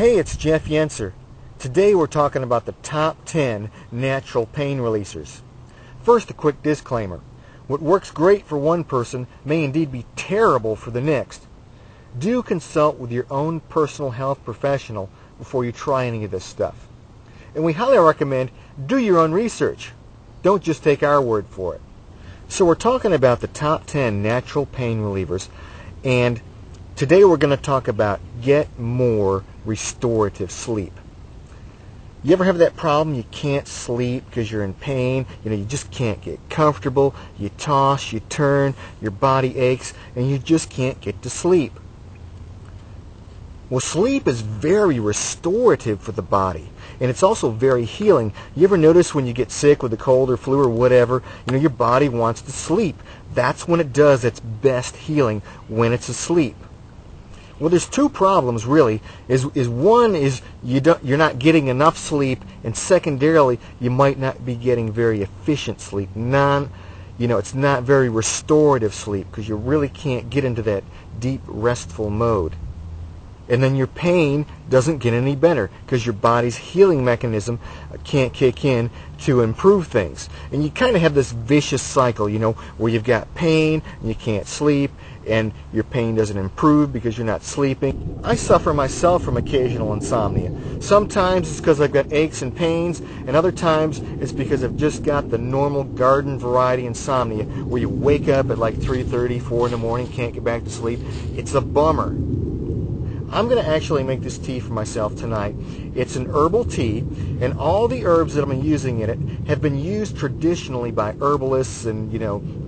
Hey, it's Jeff Yenser. Today we're talking about the top 10 natural pain releasers. First, a quick disclaimer. What works great for one person may indeed be terrible for the next. Do consult with your own personal health professional before you try any of this stuff. And we highly recommend do your own research. Don't just take our word for it. So we're talking about the top 10 natural pain relievers, and today we're going to talk about get more restorative sleep. You ever have that problem? You can't sleep because you're in pain. You just can't get comfortable. You toss, you turn, your body aches, and you just can't get to sleep. Well, sleep is very restorative for the body, and it's also very healing. You ever notice when you get sick with a cold or flu or whatever, your body wants to sleep. That's when it does its best healing, when it's asleep. Well, there's two problems really. One is you're not getting enough sleep, and secondarily, you might not be getting very efficient sleep. It's not very restorative sleep because you really can't get into that deep restful mode. And then your pain doesn't get any better because your body's healing mechanism can't kick in to improve things. And you kind of have this vicious cycle, where you've got pain and you can't sleep, and your pain doesn't improve because you're not sleeping. I suffer myself from occasional insomnia. Sometimes it's because I've got aches and pains, and other times it's because I've just got the normal garden variety insomnia where you wake up at like 3:30, 4 in the morning, can't get back to sleep. It's a bummer. I'm going to actually make this tea for myself tonight. It's an herbal tea, and all the herbs that I'm using in it have been used traditionally by herbalists and,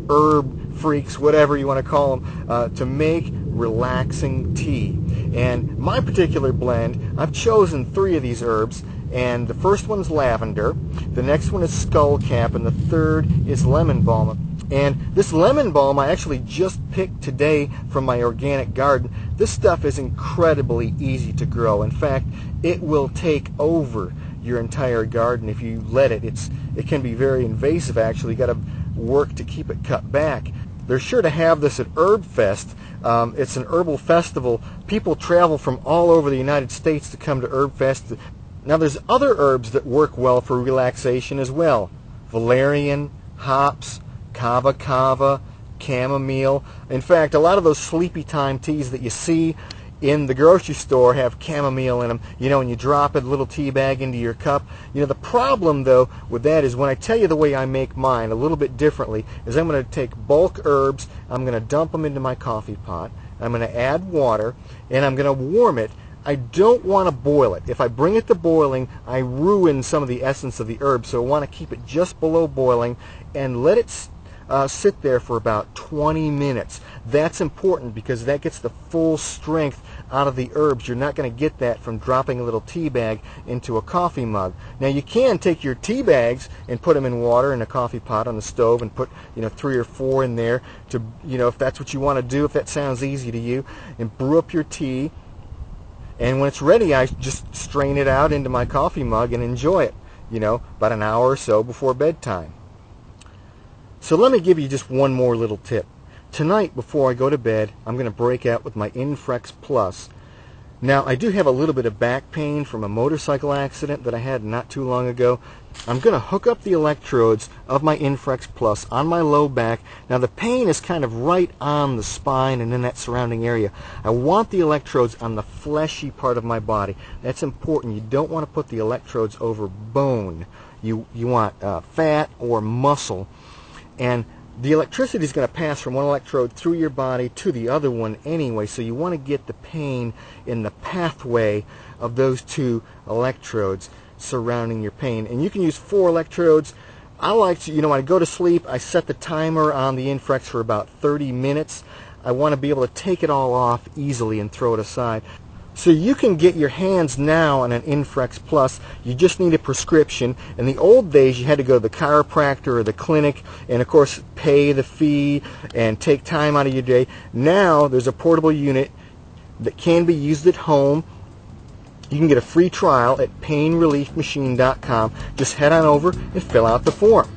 herb freaks, whatever you want to call them, to make relaxing tea. And my particular blend, I've chosen 3 of these herbs, and the first one's lavender, the next one is scullcap, and the third is lemon balm. And this lemon balm I actually just picked today from my organic garden. This stuff is incredibly easy to grow. In fact, it will take over your entire garden if you let it. It can be very invasive actually. You got to work to keep it cut back. They're sure to have this at Herb Fest. It's an herbal festival. People travel from all over the United States to come to Herb Fest. Now there's other herbs that work well for relaxation as well. Valerian, hops, kava kava, chamomile. In fact, a lot of those sleepy time teas that you see in the grocery store have chamomile in them, and you drop a little tea bag into your cup. The problem though with that is when I tell you the way I make mine a little bit differently is I'm going to take bulk herbs, I'm going to dump them into my coffee pot, I'm going to add water, and I'm going to warm it. I don't want to boil it. If I bring it to boiling, I ruin some of the essence of the herb, so I want to keep it just below boiling and let it sit there for about 20 minutes. That's important because that gets the full strength out of the herbs. You're not going to get that from dropping a little tea bag into a coffee mug. Now you can take your tea bags and put them in water in a coffee pot on the stove and put 3 or 4 in there to if that's what you want to do, if that sounds easy to you, and brew up your tea. And when it's ready, I just strain it out into my coffee mug and enjoy it, about an hour or so before bedtime. So let me give you just one more little tip. Tonight, before I go to bed, I'm going to break out with my Infrex Plus. Now, I do have a little bit of back pain from a motorcycle accident that I had not too long ago. I'm going to hook up the electrodes of my Infrex Plus on my low back. Now, the pain is kind of right on the spine and in that surrounding area. I want the electrodes on the fleshy part of my body. That's important. You don't want to put the electrodes over bone. You want fat or muscle. And the electricity is going to pass from one electrode through your body to the other one anyway, so you want to get the pain in the pathway of those 2 electrodes surrounding your pain. And you can use 4 electrodes. I like to, when I go to sleep, I set the timer on the Infrex for about 30 minutes. I want to be able to take it all off easily and throw it aside. So you can get your hands now on an Infrex Plus. You just need a prescription. In the old days, you had to go to the chiropractor or the clinic and, of course, pay the fee and take time out of your day. Now, there's a portable unit that can be used at home. You can get a free trial at painreliefmachine.com. Just head on over and fill out the form.